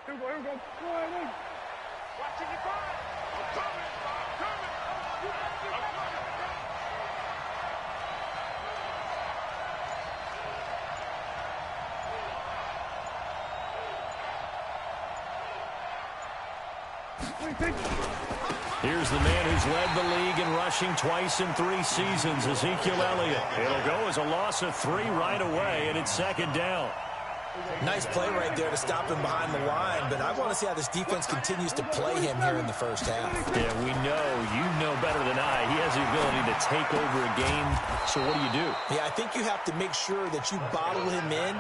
Watching you fire. I'm coming. Here's the man who's led the league in rushing twice in 3 seasons, Ezekiel Elliott. It'll go as a loss of 3 right away, and it's second down. Nice play right there to stop him behind the line, but I want to see how this defense continues to play him here in the first half. Yeah, we know. You know better than I. He has the ability to take over a game, so what do? Yeah, I think you have to make sure that you bottle him in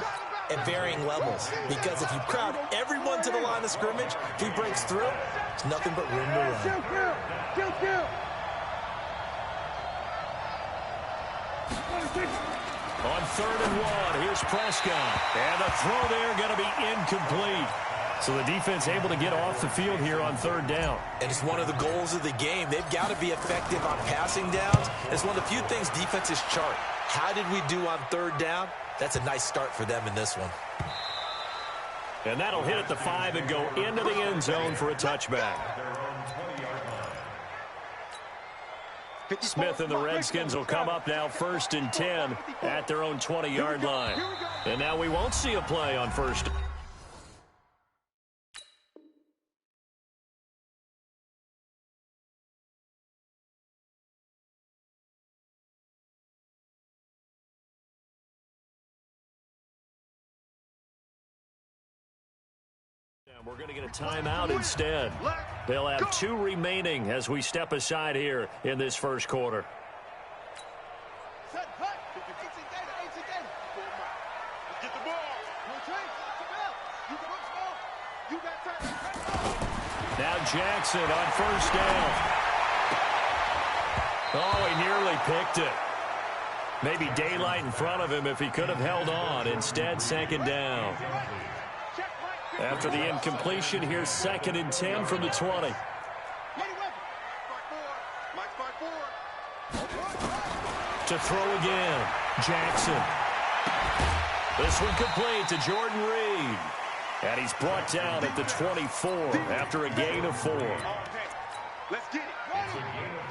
at varying levels, because if you crowd everyone to the line of scrimmage, if he breaks through, it's nothing but room to run. On 3rd and 1, here's Prescott. And the throw there going to be incomplete. So the defense able to get off the field here on 3rd down. And it's one of the goals of the game. They've got to be effective on passing downs. It's one of the few things defenses chart. How did we do on 3rd down? That's a nice start for them in this one. And that'll hit at the 5 and go into the end zone for a touchback. Smith and the Redskins will come up now 1st and 10 at their own 20-yard line. And now we won't see a play on 1st. We're going to get a timeout instead. They'll have 2 remaining as we step aside here in this first quarter. Now Jackson on 1st down. Oh, he nearly picked it. Maybe daylight in front of him if he could have held on. Instead, 2nd down. After the incompletion, here's 2nd and 10 from the 20. To throw again, Jackson. This one complete to Jordan Reed. And he's brought down at the 24 after a gain of 4. Let's get it.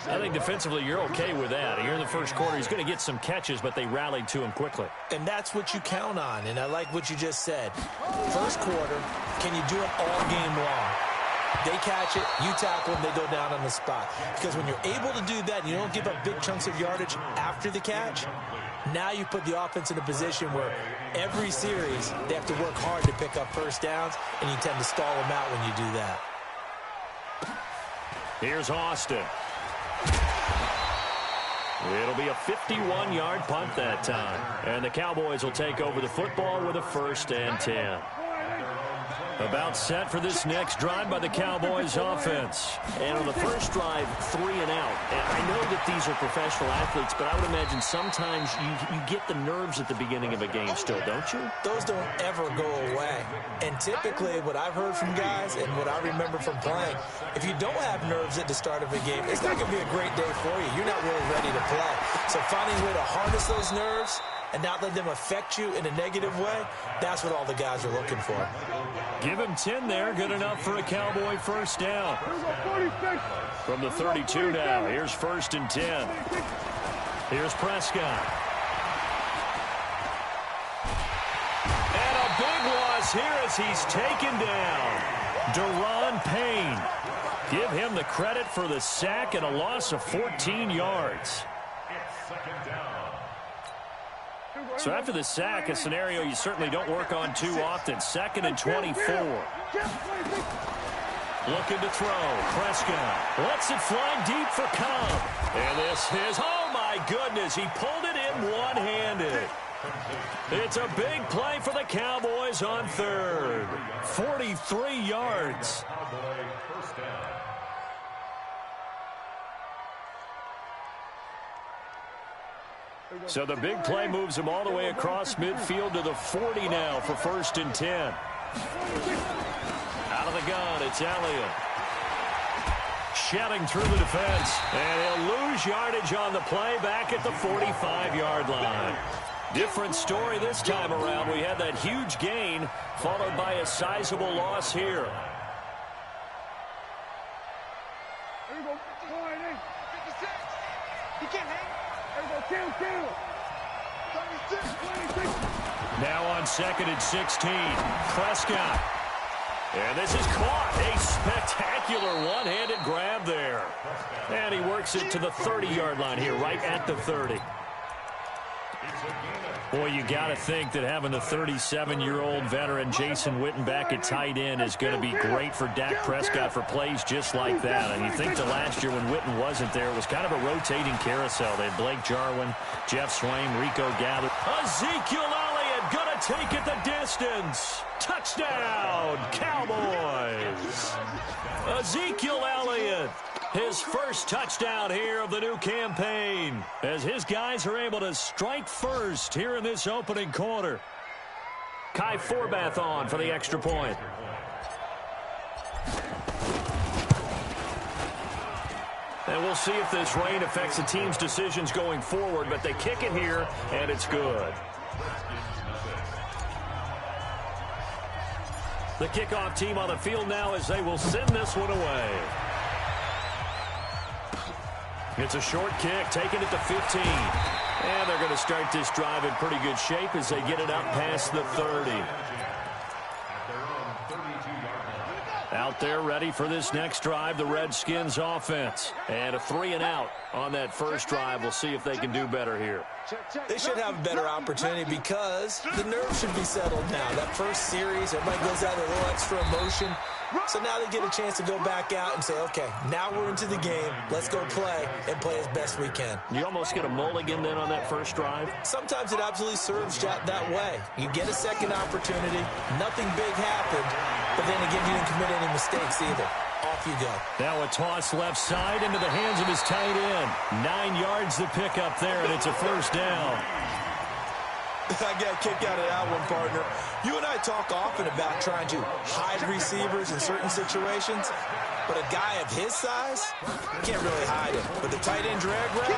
I think defensively you're okay with that. Here in the first quarter, he's going to get some catches, but they rallied to him quickly. And that's what you count on, and I like what you just said. First quarter, can you do it all game long? They catch it, you tackle them, they go down on the spot. Because when you're able to do that and you don't give up big chunks of yardage after the catch, now you put the offense in a position where every series they have to work hard to pick up first downs, and you tend to stall them out when you do that. Here's Austin. It'll be a 51-yard punt that time. And the Cowboys will take over the football with a 1st and 10. About set for this next drive by the Cowboys offense. And on the first drive, 3 and out. And I know that these are professional athletes, but I would imagine sometimes you get the nerves at the beginning of a game still, don't you? Those don't ever go away. And typically what I've heard from guys and what I remember from playing, if you don't have nerves at the start of a game, it's not going to be a great day for you. You're not really ready to play. So finding a way to harness those nerves and not let them affect you in a negative way, that's what all the guys are looking for. Give him 10 there. Good enough for a Cowboy 1st down. From the 32 now. Here's 1st and 10. Here's Prescott. And a big loss here as he's taken down. Deron Payne. Give him the credit for the sack and a loss of 14 yards. So after the sack, a scenario you certainly don't work on too often. 2nd and 24. Looking to throw. Prescott lets it fly deep for Cobb. And this is, oh my goodness, he pulled it in one-handed. It's a big play for the Cowboys on 3rd. 43 yards. So the big play moves him all the way across midfield to the 40 now for 1st and 10. Out of the gun, it's Elliott. Shedding through the defense. And he'll lose yardage on the play back at the 45-yard line. Different story this time around. We had that huge gain followed by a sizable loss here. There we go. 56. He can't hang. There we go. Kill. 26. Now on 2nd and 16. Prescott. And this is caught. A spectacular one-handed grab there. And he works it to the 30-yard line here, right at the 30. Boy, you got to think that having the 37-year-old veteran Jason Witten back at tight end is going to be great for Dak Prescott for plays just like that. And you think the last year when Witten wasn't there, it was kind of a rotating carousel. They had Blake Jarwin, Jeff Swain, Rico Gathers. Ezekiel Elliott going to take it the distance. Touchdown, Cowboys. Ezekiel Elliott. His first touchdown here of the new campaign as his guys are able to strike first here in this opening quarter. Kai Forbath on for the extra point. And we'll see if this rain affects the team's decisions going forward, but they kick it here, and it's good. The kickoff team on the field now as they will send this one away. It's a short kick, taking it to 15. And they're going to start this drive in pretty good shape as they get it up past the 30. Out there ready for this next drive, the Redskins offense. And a 3-and-out on that first drive. We'll see if they can do better here. They should have a better opportunity because the nerves should be settled now. That first series, everybody goes out with a little extra emotion. So now they get a chance to go back out and say, okay, now we're into the game. Let's go play and play as best we can. You almost get a mulligan then on that first drive? Sometimes it absolutely serves that way. You get a second opportunity. Nothing big happened. But then again, you didn't commit any mistakes either. Off you go. Now a toss left side into the hands of his tight end. 9 yards to pick up there, and it's a first down. I got a kick out of that one, partner. You and I talk often about trying to hide receivers in certain situations, but a guy of his size can't really hide him. But the tight end drag route,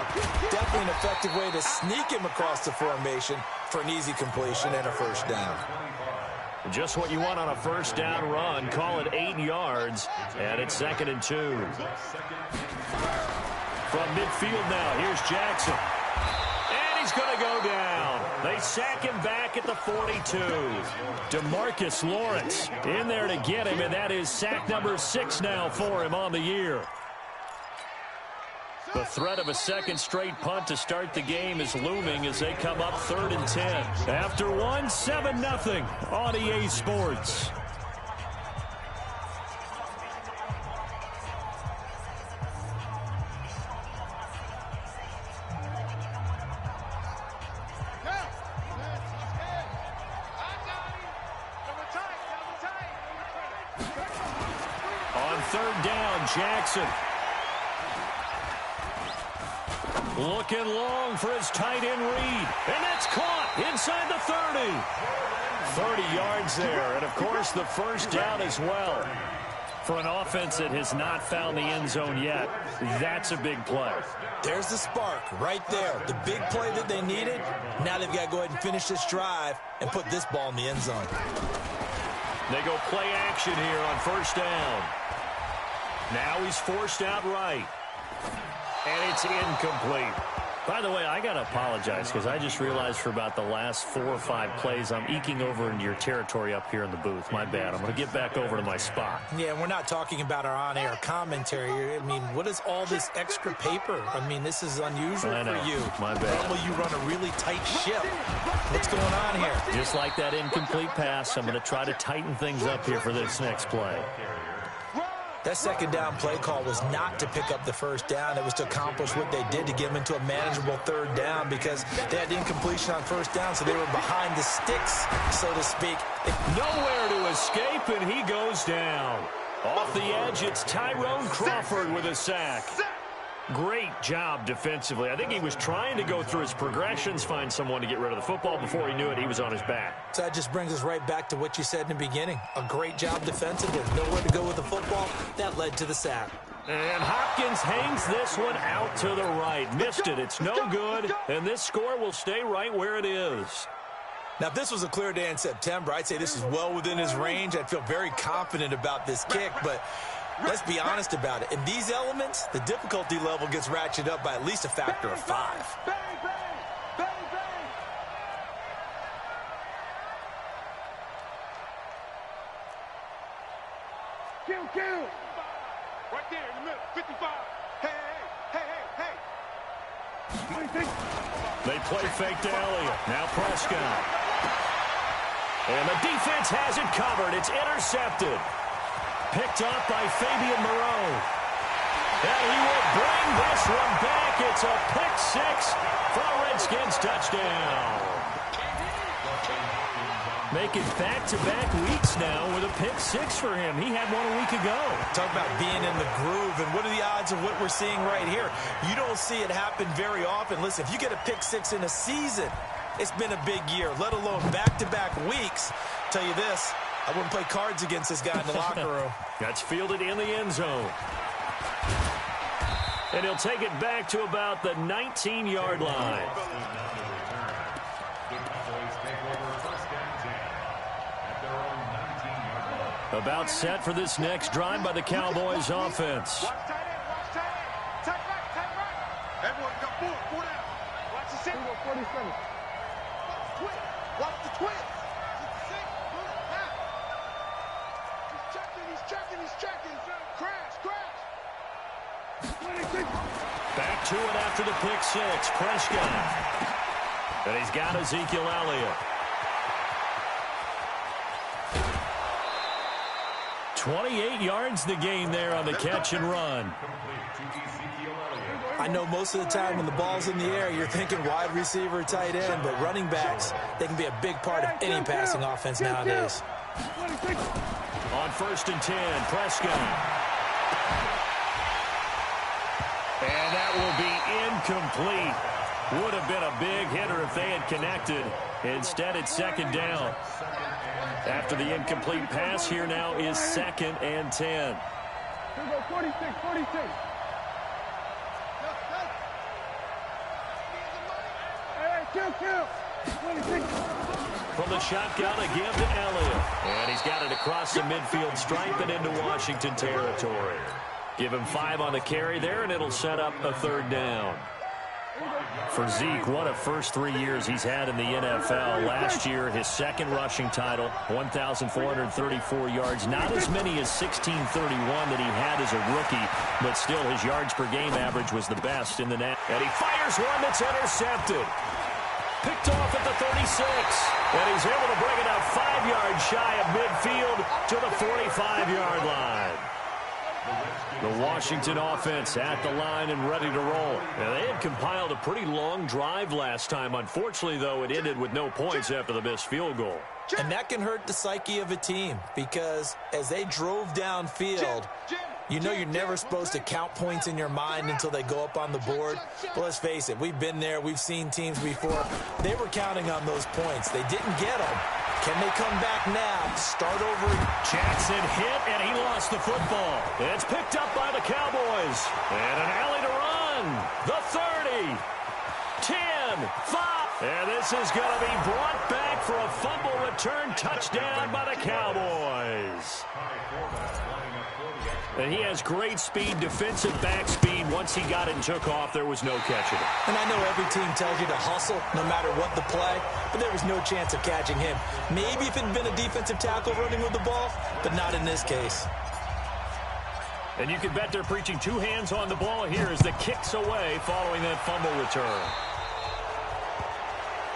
definitely an effective way to sneak him across the formation for an easy completion and a first down. Just what you want on a first down run. Call it 8 yards, and it's 2nd and 2. From midfield now, here's Jackson. And he's going to go down. They sack him back at the 42. DeMarcus Lawrence in there to get him, and that is sack number 6 now for him on the year. The threat of a second straight punt to start the game is looming as they come up 3rd and 10. After one, 7-0 on EA Sports. On 3rd down, Jackson. Looking long for his tight end read. And that's caught inside the 30. 30 yards there. And, of course, the first down as well. For an offense that has not found the end zone yet, that's a big play. There's the spark right there. The big play that they needed. Now they've got to go ahead and finish this drive and put this ball in the end zone. They go play action here on first down. Now he's forced out right. And it's incomplete. By the way, I got to apologize because I just realized for about the last 4 or 5 plays, I'm eking over into your territory up here in the booth. My bad. I'm going to get back over to my spot. Yeah, we're not talking about our on-air commentary. I mean, what is all this extra paper? I mean, this is unusual for you. My bad. Normally you run a really tight ship. What's going on here? Just like that incomplete pass, I'm going to try to tighten things up here for this next play. That second down play call was not to pick up the first down. It was to accomplish what they did to get them into a manageable third down because they had incompletion on first down, so they were behind the sticks, so to speak. Nowhere to escape, and he goes down. Off the edge, it's Tyrone Crawford with a sack. Great job defensively. I think he was trying to go through his progressions, find someone to get rid of the football. Before he knew it, he was on his back. So that just brings us right back to what you said in the beginning. A great job defensively. Nowhere to go with the football. That led to the sack. And Hopkins hangs this one out to the right. Missed it. It's no good. And this score will stay right where it is. Now, if this was a clear day in September, I'd say this is well within his range. I'd feel very confident about this kick, but let's be honest about it. In these elements, the difficulty level gets ratcheted up by at least a factor of 5. Bang, bang, bang, bang. Kill. Right there in the middle, 55. Hey. 26. They play fake to Elliott. Now Prescott. And the defense has it covered. It's intercepted. Picked up by Fabian Moreau. And he will bring this one back. It's a pick 6 for a Redskins touchdown. Making back-to-back weeks now with a pick 6 for him. He had one a week ago. Talk about being in the groove, and what are the odds of what we're seeing right here? You don't see it happen very often. Listen, if you get a pick 6 in a season, it's been a big year, let alone back-to-back weeks. Tell you this, I wouldn't play cards against this guy in the locker room. That's fielded in the end zone. And he'll take it back to about the 19-yard line. About set for this next drive by the Cowboys offense. Watch tight end. Tight right. Everyone got 4 down. Watch the 6. 47. Watch the twist. He's checking. Crash. 26. Back to it after the pick 6. Prescott. And he's got Ezekiel Elliott. 28 yards the gain there on the catch and run. I know most of the time when the ball's in the air, you're thinking wide receiver, tight end, but running backs, they can be a big part of any passing offense nowadays. On 1st and 10, Prescott. And that will be incomplete. Would have been a big hitter if they had connected. Instead, it's 2nd down. After the incomplete pass, here now is 2nd and 10. Here we go, 46. Hey, kill. 26. From the shotgun, a give to Elliott. And he's got it across the midfield stripe and into Washington territory. Give him 5 on the carry there, and it'll set up a 3rd down. For Zeke, what a first 3 years he's had in the NFL. Last year, his 2nd rushing title, 1,434 yards. Not as many as 1,631 that he had as a rookie, but still his yards per game average was the best in the net. And he fires one that's intercepted. Picked off at the 36. And he's able to bring it out 5 yards shy of midfield to the 45-yard line. The Washington offense at the line and ready to roll. Now, they had compiled a pretty long drive last time. Unfortunately, though, it ended with no points after the missed field goal. And that can hurt the psyche of a team because as they drove downfield, you know you're never supposed to count points in your mind until they go up on the board. But let's face it, we've been there. We've seen teams before. They were counting on those points. They didn't get them. Can they come back now? Start over. Jackson hit, and he lost the football. It's picked up by the Cowboys. And an alley to run. The 30. 10. 5. And this is going to be brought back for a fumble return touchdown by the Cowboys. And he has great speed, defensive back speed. Once he got it and took off, there was no catching it. And I know every team tells you to hustle no matter what the play, but there was no chance of catching him. Maybe if it had been a defensive tackle running with the ball, but not in this case. And you can bet they're preaching 2 hands on the ball here as the kick's away following that fumble return.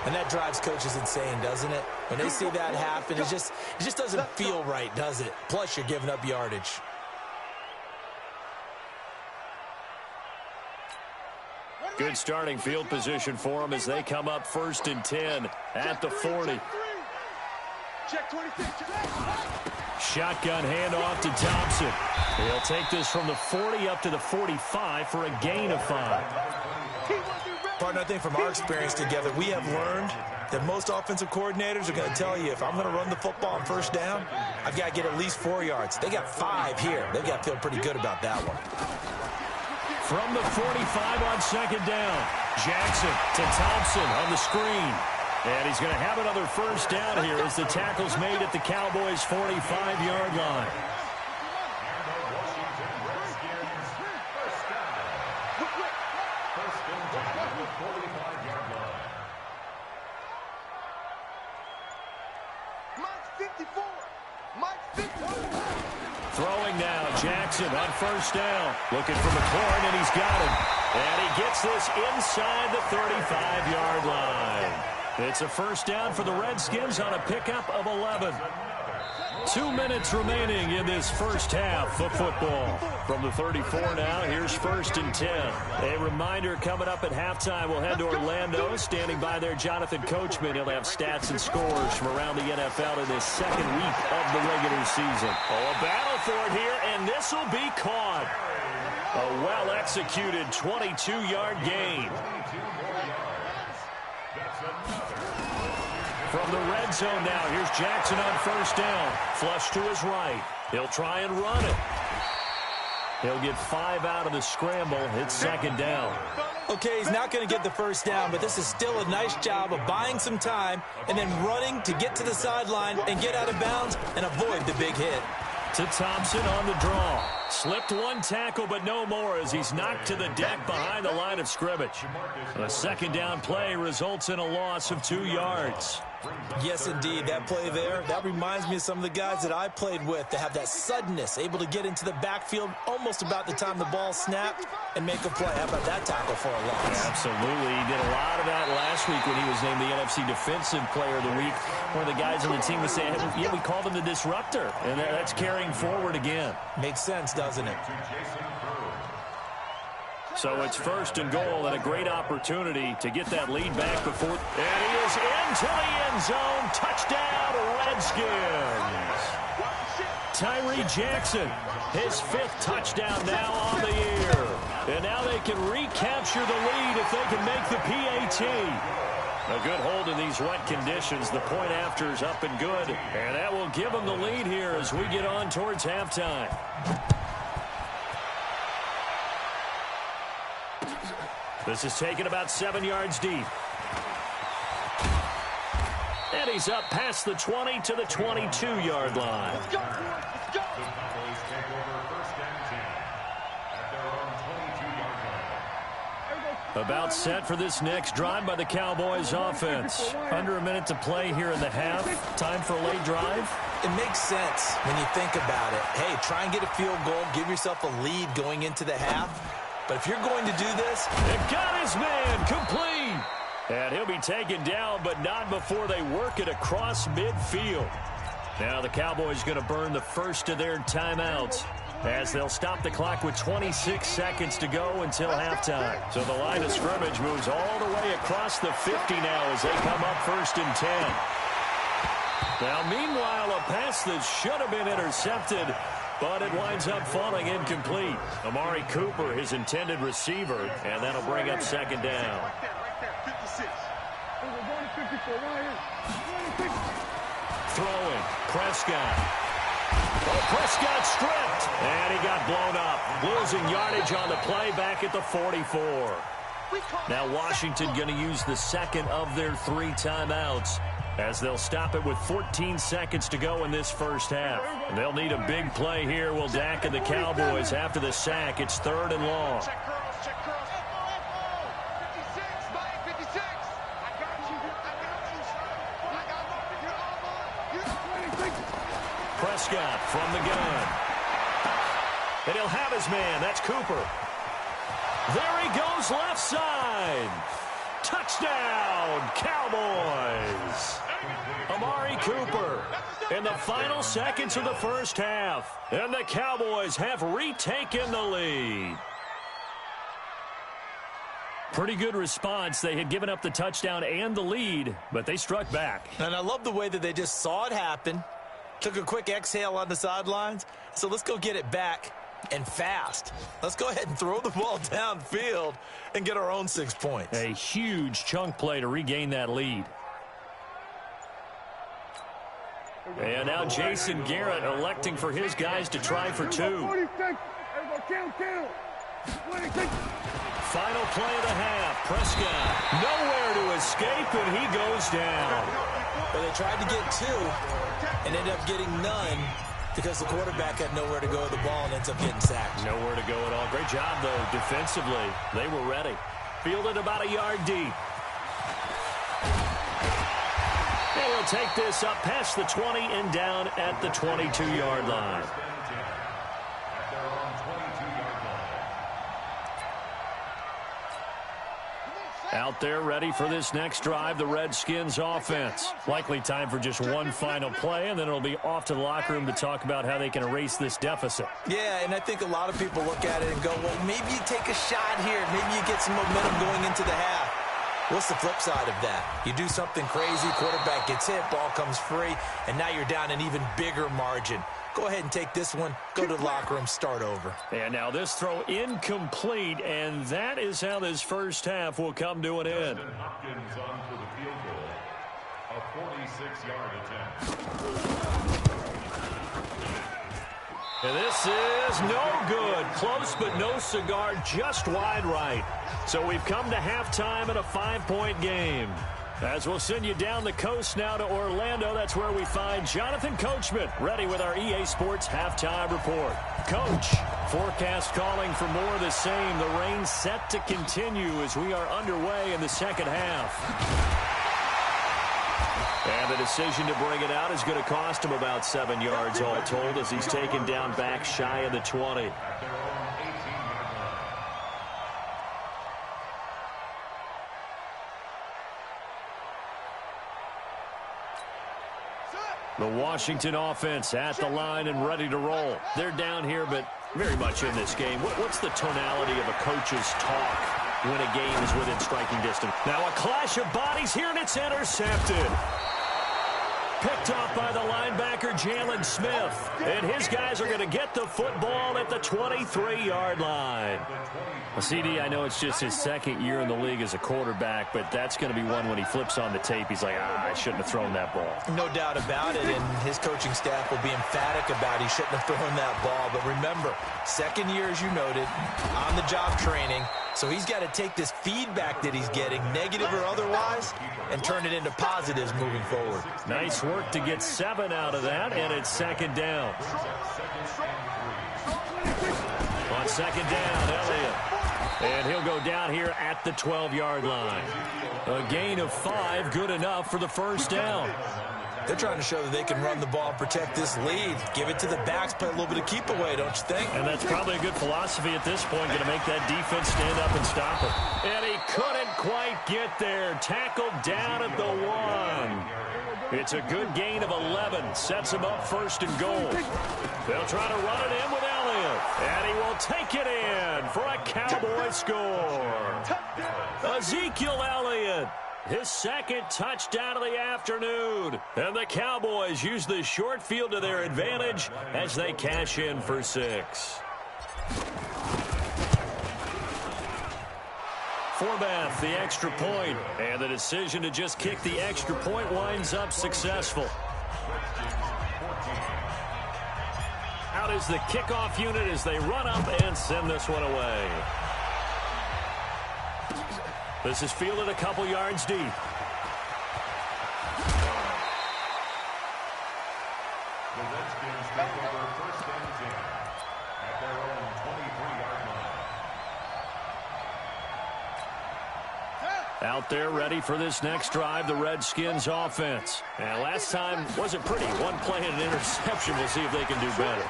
And that drives coaches insane, doesn't it? When they see that happen, it just doesn't feel right, does it? Plus, you're giving up yardage. Good starting field position for them as they come up 1st and 10 at the 40. Check 26. Shotgun handoff to Thompson. He'll take this from the 40 up to the 45 for a gain of 5. Partner, I think from our experience together, we have learned that most offensive coordinators are going to tell you, if I'm going to run the football on 1st down, I've got to get at least 4 yards. They got 5 here. They've got to feel pretty good about that one. From the 45 on second down. Jackson to Thompson on the screen. And he's going to have another first down here as the tackle's made at the Cowboys' 45-yard line. Throwing now, Jackson on first down. Looking for McLaurin, and he's got him. And he gets this inside the 35-yard line. It's a first down for the Redskins on a pickup of 11. 2 minutes remaining in this first half of football. From the 34 now, here's 1st and 10. A reminder coming up at halftime, we'll head to Orlando. Standing by there, Jonathan Coachman. He'll have stats and scores from around the NFL in this second week of the regular season. Oh, a battle for it here, and this will be caught. A well-executed 22-yard gain. From the red zone now, here's Jackson on first down. Flush to his right. He'll try and run it. He'll get 5 out of the scramble. It's second down. Okay, he's not going to get the first down, but this is still a nice job of buying some time and then running to get to the sideline and get out of bounds and avoid the big hit. To Thompson on the draw. Slipped one tackle, but no more as he's knocked to the deck behind the line of scrimmage. A second down play results in a loss of 2 yards. Yes, indeed. That play there, that reminds me of some of the guys that I played with that have that suddenness, able to get into the backfield almost about the time the ball snapped and make a play. How about that tackle for a loss? Absolutely. He did a lot of that last week when he was named the NFC Defensive Player of the Week. One of the guys on the team was saying, yeah, we called him the disruptor, and that's carrying forward again. Makes sense, doesn't it? So it's 1st and goal and a great opportunity to get that lead back before. And he is into the end zone. Touchdown, Redskins. Tyree Jackson, his 5th touchdown now on the year. And now they can recapture the lead if they can make the PAT. A good hold in these wet conditions. The point after is up and good. And that will give them the lead here as we get on towards halftime. This is taken about 7 yards deep. And he's up past the 20 to the 22-yard line. Let's go, let's go. About set for this next drive by the Cowboys offense. Under a minute to play here in the half. Time for a late drive. It makes sense when you think about it. Hey, try and get a field goal. Give yourself a lead going into the half. But if you're going to do this... It got his man complete. And he'll be taken down, but not before they work it across midfield. Now the Cowboys going to burn the first of their timeouts as they'll stop the clock with 26 seconds to go until halftime. So the line of scrimmage moves all the way across the 50 now as they come up 1st and 10. Now, meanwhile, a pass that should have been intercepted, but it winds up falling incomplete. Amari Cooper, his intended receiver, and that'll bring up second down. Right there, 56. We're going to 54 right here. Throwing, Prescott. Oh, Prescott stripped, and he got blown up. Losing yardage on the play back at the 44. Now Washington going to use the second of their 3 timeouts, as they'll stop it with 14 seconds to go in this first half. And they'll need a big play here. Will Dak and the Cowboys after the sack. It's 3rd and long. Check cross, check cross. 56, 56. I got you. I got you. Prescott from the gun. And he'll have his man. That's Cooper. There he goes left side. Touchdown, Cowboys. Amari Cooper in the final seconds of the first half. And the Cowboys have retaken the lead. Pretty good response. They had given up the touchdown and the lead, but they struck back. And I love the way that they just saw it happen, took a quick exhale on the sidelines. So let's go get it back, and fast. Let's go ahead and throw the ball downfield and get our own 6 points. A huge chunk play to regain that lead. And now Jason Garrett electing for his guys to try for 2. 46. Everybody count. Final play of the half. Prescott nowhere to escape, and he goes down. Well, they tried to get two and ended up getting none because the quarterback had nowhere to go with the ball and ends up getting sacked. Nowhere to go at all. Great job, though, defensively. They were ready. Fielded about a yard deep. And he'll take this up past the 20 and down at the 22-yard line. Out there ready for this next drive, the Redskins offense. Likely time for just one final play, and then it'll be off to the locker room to talk about how they can erase this deficit. Yeah, and I think a lot of people look at it and go, well, maybe you take a shot here. Maybe you get some momentum going into the half. What's the flip side of that? You do something crazy, quarterback gets hit, ball comes free, and now you're down an even bigger margin. Go ahead and take this one, go to the locker room, start over. And now this throw incomplete, and that is how this first half will come to an end. Hopkins on for the field goal, a 46-yard attempt. And this is no good. Close but no cigar, just wide right. So we've come to halftime in a 5-point game. As we'll send you down the coast now to Orlando, that's where we find Jonathan Coachman, ready with our EA Sports halftime report. Coach, forecast calling for more of the same. The rain set to continue as we are underway in the second half. And the decision to bring it out is going to cost him about 7 yards all told as he's taken down back shy of the 20. The Washington offense at the line and ready to roll. They're down here, but very much in this game. What's the tonality of a coach's talk when a game is within striking distance? Now a clash of bodies here, and it's intercepted. Picked off by the linebacker, Jalen Smith. And his guys are going to get the football at the 23-yard line. Well, CD, I know it's just his second year in the league as a quarterback, but that's going to be one when he flips on the tape. He's like, I shouldn't have thrown that ball. No doubt about it, and his coaching staff will be emphatic about he shouldn't have thrown that ball. But remember, second year, as you noted, on-the-job training. So he's got to take this feedback that he's getting, negative or otherwise, and turn it into positives moving forward. Nice work to get 7 out of that, and it's second down. On second down, Elliott. And he'll go down here at the 12-yard line. A gain of 5, good enough for the first down. They're trying to show that they can run the ball and protect this lead. Give it to the backs, play a little bit of keep away, don't you think? And that's probably a good philosophy at this point, going to make that defense stand up and stop it. And he couldn't quite get there. Tackled down at the 1. It's a good gain of 11. Sets him up first and goal. They'll try to run it in with Elliott. And he will take it in for a Cowboy score. Ezekiel Elliott. His second touchdown of the afternoon. And the Cowboys use the short field to their advantage as they cash in for 6. Forbath, the extra point. And the decision to just kick the extra point winds up successful. Out is the kickoff unit as they run up and send this one away. This is fielded a couple yards deep. The Redskins take over first and 10 at their own 23-yard line. Out there ready for this next drive, the Redskins offense. And last time wasn't pretty. One play and an interception. We'll see if they can do better.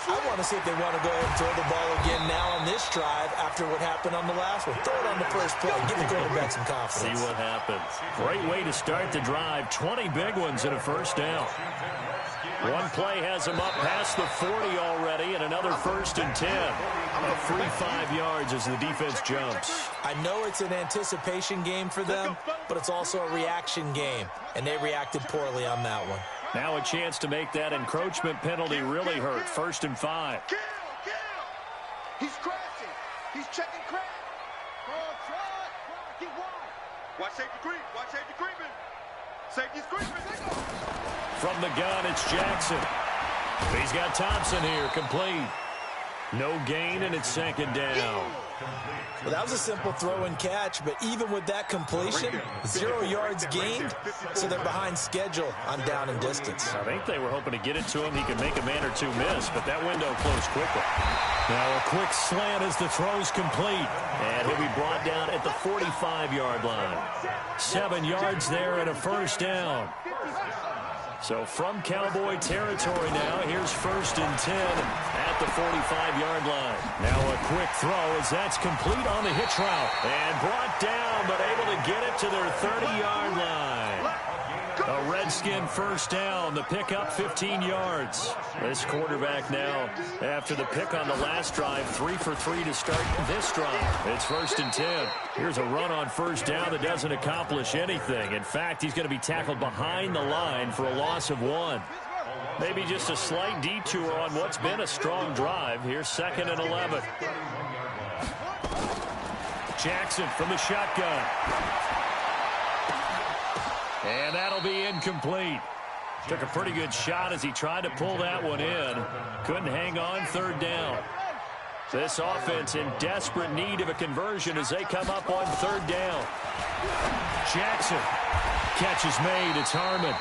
I want to see if they want to go ahead and throw the ball again now on this drive after what happened on the last one. Throw it on the first play. Give the quarterback some confidence. See what happens. Great way to start the drive. 20 big ones and a first down. One play has them up past the 40 already, and another first and 10. A free 5 yards as the defense jumps. I know it's an anticipation game for them, but it's also a reaction game, and they reacted poorly on that one. Now a chance to make that encroachment penalty really hurt. First and 5. He's crashing. He's checking crack. Get wide. Watch safety creep. Watch safety creeping. Safety's creeping. From the gun, it's Jackson. He's got Thompson here, complete. No gain, and it's second down. Well, that was a simple throw and catch, but even with that completion, 0 yards gained, so they're behind schedule on down and distance. I think they were hoping to get it to him. He could make a man or two miss, but that window closed quickly. Now a quick slant as the throw's complete, and he'll be brought down at the 45-yard line. 7 yards there and a first down. So from Cowboy territory now, here's 1st and 10 at the 45-yard line. Now a quick throw as that's complete on the hitch route. And brought down, but able to get it to their 30-yard line. A Redskin first down. The pickup 15 yards. This quarterback now, after the pick on the last drive, 3 for 3 to start this drive. It's 1st and 10. Here's a run on first down that doesn't accomplish anything. In fact, he's going to be tackled behind the line for a loss of 1. Maybe just a slight detour on what's been a strong drive. Here's 2nd and 11. Jackson from the shotgun. And that'll be incomplete. Took a pretty good shot as he tried to pull that one in. Couldn't hang on 3rd down. This offense in desperate need of a conversion as they come up on 3rd down. Jackson. Catch is made. It's Harmon.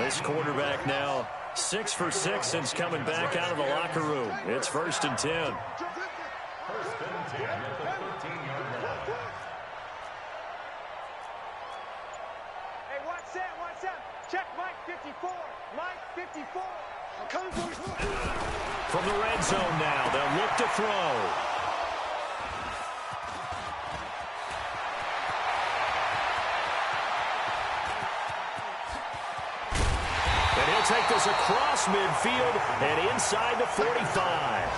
This quarterback now 6 for 6 since coming back out of the locker room. It's 1st and 10. Check Mike 54. Mike 54. From the red zone now, they'll look to throw. And he'll take this across midfield and inside the 45.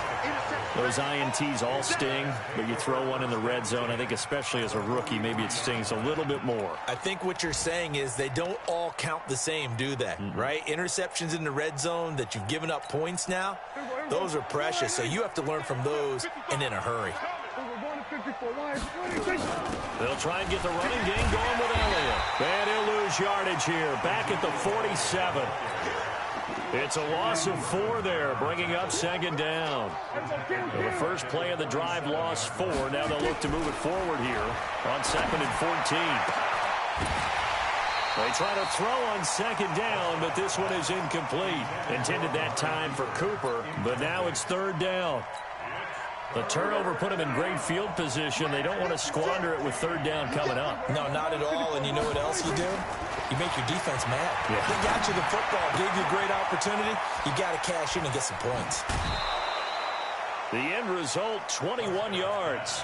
Those INTs all sting, but you throw one in the red zone, I think especially as a rookie, maybe it stings a little bit more. I think what you're saying is they don't all count the same, do they? Right? Interceptions in the red zone that you've given up points now, those are precious, so you have to learn from those and in a hurry. They'll try and get the running game going with Elliott. And he'll lose yardage here, back at the 47. It's a loss of 4 there, bringing up 2nd down. Well, the first play of the drive lost 4. Now they'll look to move it forward here on 2nd and 14. They try to throw on 2nd down, but this one is incomplete. Intended that time for Cooper, but now it's 3rd down. The turnover put them in great field position. They don't want to squander it with 3rd down coming up. No, not at all. And you know what else you do? You make your defense mad. Yeah. They got you the football, gave you a great opportunity. You got to cash in and get some points. The end result, 21 yards.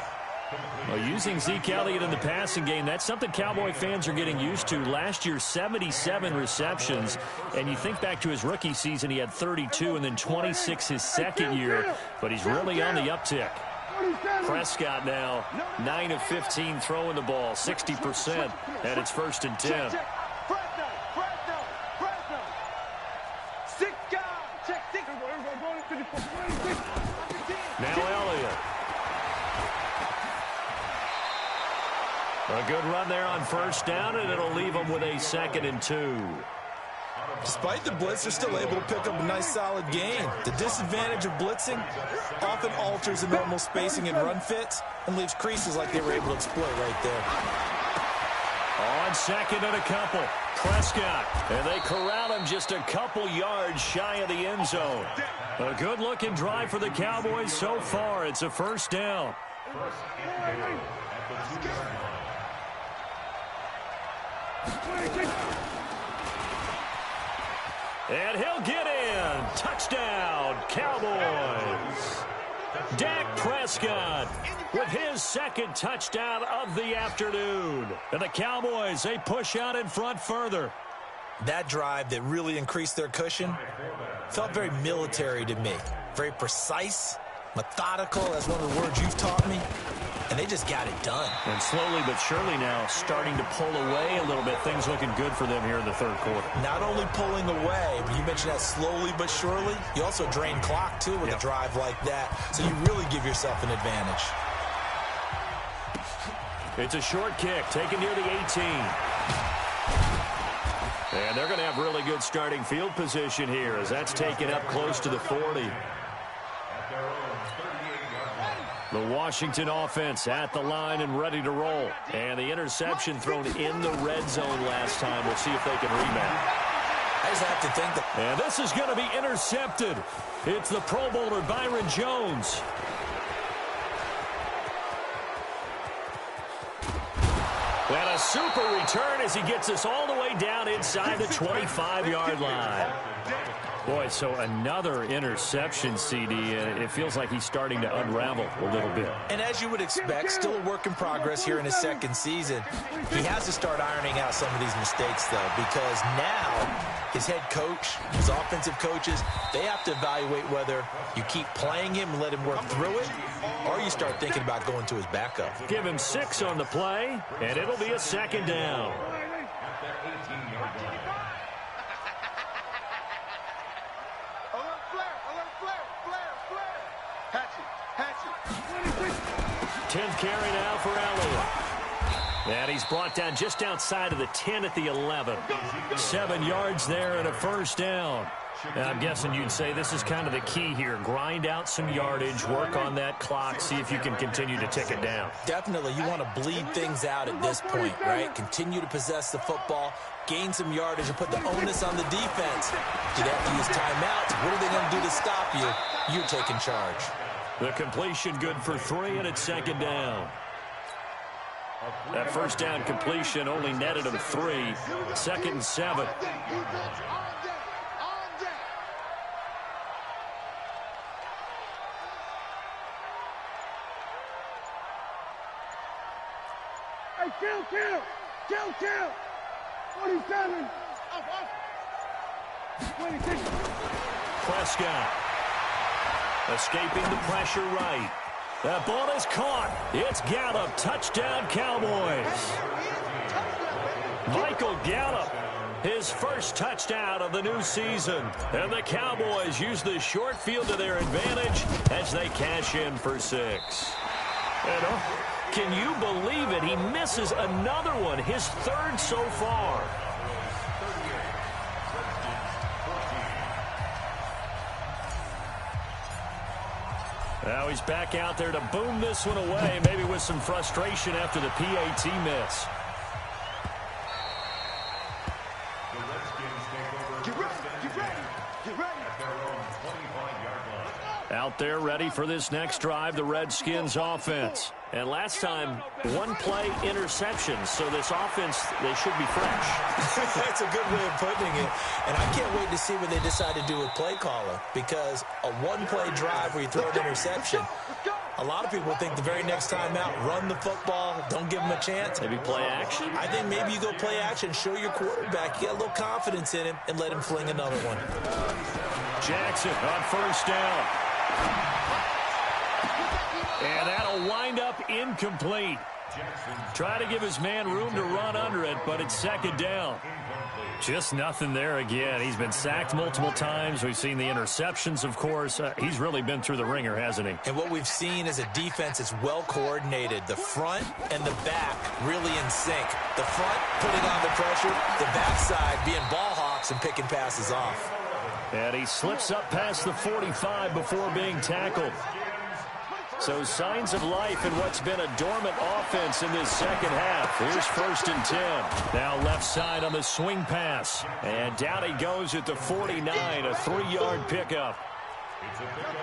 Well, using Zeke Elliott in the passing game, that's something Cowboy fans are getting used to. Last year, 77 receptions. And you think back to his rookie season, he had 32 and then 26 his second year. But he's really on the uptick. Prescott now, 9 of 15 throwing the ball, 60%. And it's 1st and 10. Now Elliott. A good run there on 1st down, and it'll leave them with a 2nd and 2. Despite the blitz, they're still able to pick up a nice, solid gain. The disadvantage of blitzing often alters the normal spacing and run fits and leaves creases like they were able to exploit right there. On 2nd and a couple, Prescott, and they corral him just a couple yards shy of the end zone. A good-looking drive for the Cowboys so far. It's a 1st down. And he'll get in. Touchdown, Cowboys. Dak Prescott with his 2nd touchdown of the afternoon. And the Cowboys, they push out in front further. That drive that really increased their cushion felt very military to me. Very precise, methodical, that's one of the words you've taught me. And they just got it done. And slowly but surely now starting to pull away a little bit. Things looking good for them here in the 3rd quarter. Not only pulling away, but you mentioned that slowly but surely. You also drain clock, too, with a drive like that. So you really give yourself an advantage. It's a short kick taken near the 18. And they're going to have really good starting field position here as that's taken up close to the 40. The Washington offense at the line and ready to roll. And the interception thrown in the red zone last time. We'll see if they can rebound. I just have to think that. And this is going to be intercepted. It's the Pro Bowler Byron Jones. And a super return as he gets us all the way down inside the 25-yard line. Boy, so another interception, CD, and it feels like he's starting to unravel a little bit. And as you would expect, still a work in progress here in his second season. He has to start ironing out some of these mistakes, though, because now his head coach, his offensive coaches, they have to evaluate whether you keep playing him and let him work through it, or you start thinking about going to his backup. Give him 6 on the play, and it'll be a second down. Hatch it. 10th carry now for Elliott. And he's brought down just outside of the 10 at the 11. 7 yards there and a first down. And I'm guessing you'd say this is kind of the key here. Grind out some yardage, work on that clock, see if you can continue to tick it down. Definitely. You want to bleed things out at this point, right? Continue to possess the football, gain some yardage, and put the onus on the defense. Do they have to use timeouts? What are they going to do to stop you? You're taking charge. The completion good for 3, and it's second down. That first down completion only netted him 3. 2nd and 7. Hey, kill. 27. 26. Prescott escaping the pressure right. That ball is caught. It's Gallup. Touchdown, Cowboys. Michael Gallup, his first touchdown of the new season. And the Cowboys use the short field to their advantage as they cash in for 6. And can you believe it? He misses another one, his 3rd so far. Now he's back out there to boom this one away, maybe with some frustration after the PAT miss. Out there ready for this next drive, the Redskins offense. And last time, 1-play interceptions, so this offense, they should be fresh. That's a good way of putting it. And I can't wait to see what they decide to do with play calling, because a 1-play drive where you throw an interception, a lot of people think the very next time out, run the football, don't give them a chance. Maybe play action? I think maybe you go play action, show your quarterback, get a little confidence in him, and let him fling another one. Jackson on first down. And that'll wind up incomplete. Try to give his man room to run under it, but it's second down. Just nothing there again. He's been sacked multiple times. We've seen the interceptions, of course. He's really been through the ringer, hasn't he? And what we've seen is a defense that's well coordinated. The front and the back really in sync. The front putting on the pressure, the backside being ball hawks and picking passes off. And he slips up past the 45 before being tackled. So signs of life in what's been a dormant offense in this second half. Here's 1st and 10. Now left side on the swing pass. And down he goes at the 49, a 3-yard pickup.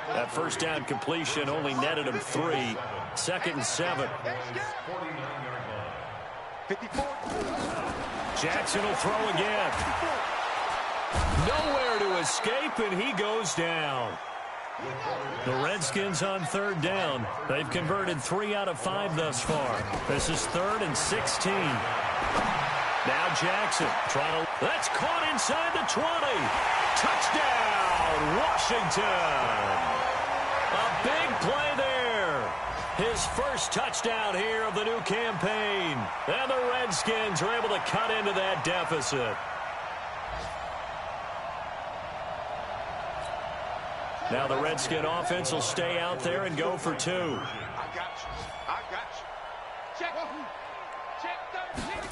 That first down completion only netted him 3. 2nd and 7. Jackson will throw again. Nowhere to escape, and he goes down. The Redskins on 3rd down. They've converted 3 out of 5 thus far. This is 3rd and 16. Now Jackson trying to... That's caught inside the 20. Touchdown, Washington. A big play there. His first touchdown here of the new campaign. And the Redskins are able to cut into that deficit. Now the Redskin offense will stay out there and go for 2. I got you. Check. Check 13.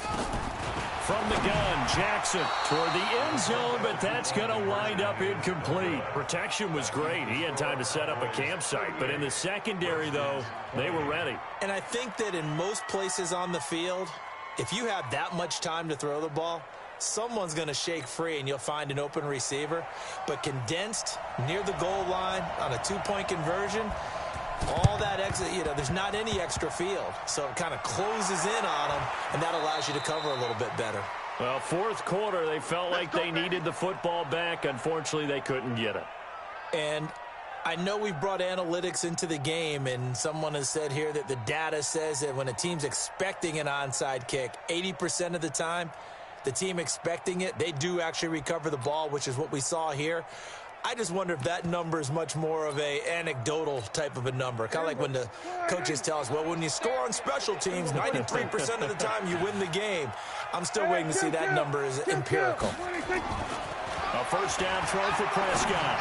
from the gun. Jackson toward the end zone, but that's going to wind up incomplete. Protection was great. He had time to set up a campsite. But in the secondary, though, they were ready. And I think that in most places on the field, if you have that much time to throw the ball, someone's going to shake free and you'll find an open receiver. But condensed near the goal line on a two-point conversion, all that exit, there's not any extra field. So it kind of closes in on them, and that allows you to cover a little bit better. Well, fourth quarter, they felt like they needed the football back. Unfortunately, they couldn't get it. And I know we've brought analytics into the game, and someone has said here that the data says that when a team's expecting an onside kick, 80% of the time, the team expecting it, they do actually recover the ball, which is what we saw here. I just wonder if that number is much more of a anecdotal type of a number. Kind of like when the coaches tell us, well, when you score on special teams, 93% of the time you win the game. I'm still waiting to see that number is empirical. A first down throw for Prescott.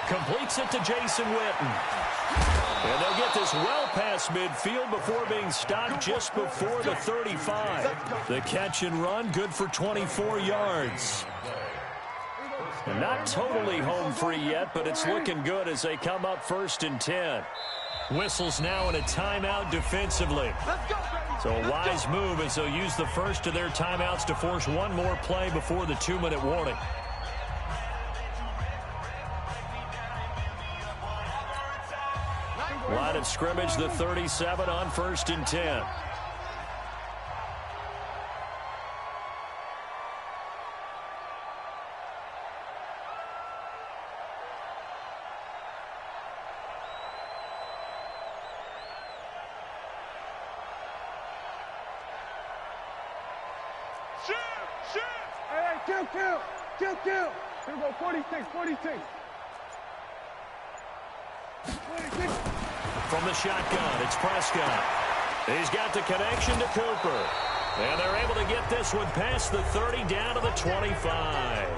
Completes it to Jason Witten. And they'll get this well past midfield before being stopped just before the 35. The catch and run, good for 24 yards. Not totally home free yet, but it's looking good as they come up 1st and 10. Whistles now in a timeout defensively. So a wise move as they'll use the first of their timeouts to force one more play before the 2-minute warning. Line of scrimmage, the 37 on 1st and 10. Kill. Here we go, 46. From the shotgun, it's Prescott. He's got the connection to Cooper. And they're able to get this one past the 30 down to the 25.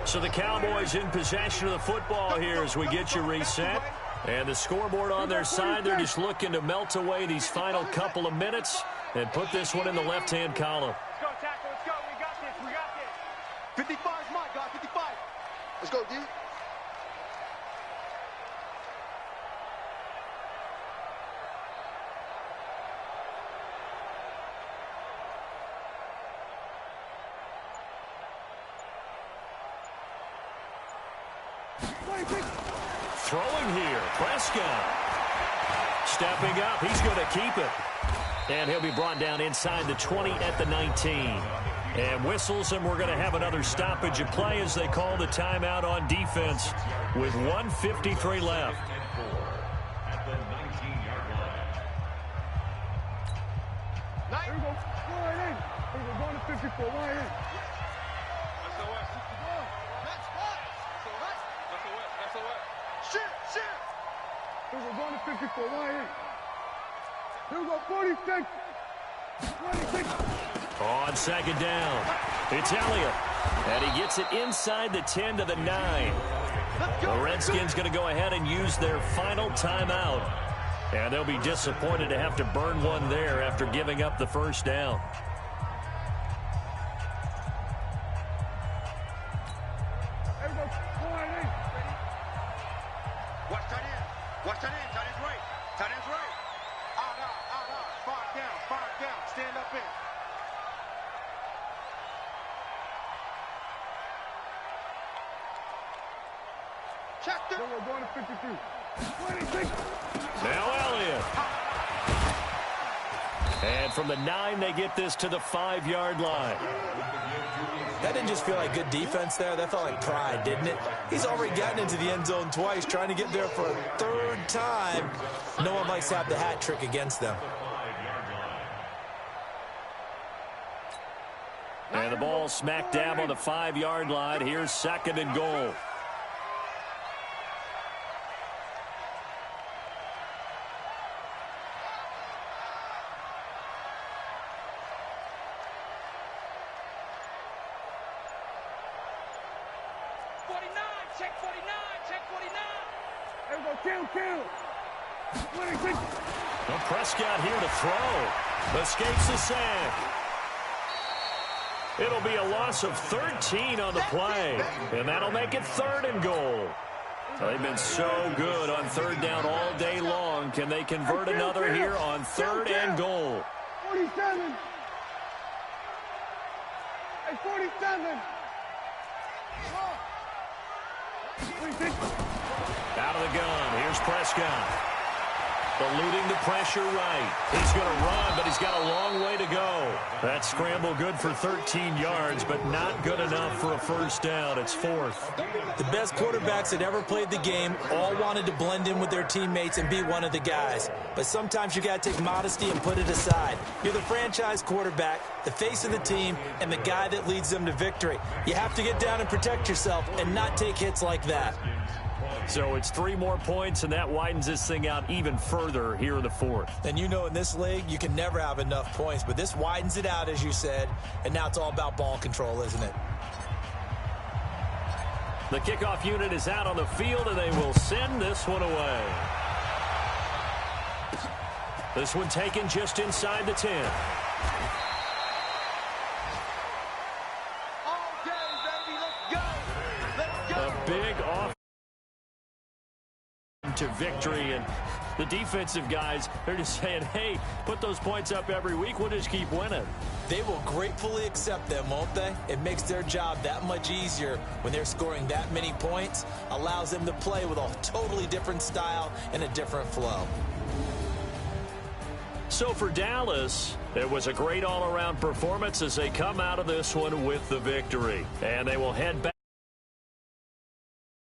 So the Cowboys in possession of the football here as we get you reset. And the scoreboard on their side, they're just looking to melt away these final couple of minutes and put this one in the left-hand column. Let's go, tackle. Let's go. We got this. 55 is mine, God. 55. Let's go, D. Throwing here, Prescott. Stepping up, he's going to keep it. And he'll be brought down inside the 20 at the 19. And whistles, and we're going to have another stoppage of play as they call the timeout on defense with 1:53 left. At the 19-yard line. Here we go. Line in. Here we go. Going to 54. Line in. Here we go. Going to 54. Line in. Here we go. 46. 26. On 2nd down, it's Elliott. And he gets it inside the 10 to the 9. The Redskins going to go ahead and use their final timeout. And they'll be disappointed to have to burn one there after giving up the first down. Here we go. Line in. Watch tight end. Watch tight end. Tight end's right. Tight end's right. Out. 5 down. Stand up in. Check them. Here we go. Going to 53. 26. Now Elliott. And from the 9, they get this to the 5-yard line. That didn't just feel like good defense there. That felt like pride, didn't it? He's already gotten into the end zone twice, trying to get there for a 3rd time. No one likes to have the hat trick against them. And the ball smack dab on the 5-yard line. Here's 2nd and goal. Kill. 26. Well, Prescott here to throw. Escapes the sack. It'll be a loss of 13 on the play, and that'll make it 3rd and goal. They've been so good on 3rd down all day long. Can they convert another here on 3rd and goal? 47. Hey, 47. Out of the gun. Here's Prescott. Eluding the pressure right. He's going to run, but he's got a long way to go. That scramble good for 13 yards, but not good enough for a 1st down. It's 4th. The best quarterbacks that ever played the game all wanted to blend in with their teammates and be one of the guys. But sometimes you got to take modesty and put it aside. You're the franchise quarterback, the face of the team, and the guy that leads them to victory. You have to get down and protect yourself and not take hits like that. So it's 3 more points, and that widens this thing out even further here in the 4th. And you know in this league, you can never have enough points, but this widens it out, as you said, and now it's all about ball control, isn't it? The kickoff unit is out on the field, and they will send this one away. This one taken just inside the 10. A big off to victory, and the defensive guys, they're just saying, hey, put those points up every week, we'll just keep winning. They will gratefully accept them, won't they? It makes their job that much easier when they're scoring that many points, allows them to play with a totally different style and a different flow. So for Dallas, it was a great all-around performance as they come out of this one with the victory, and they will head back.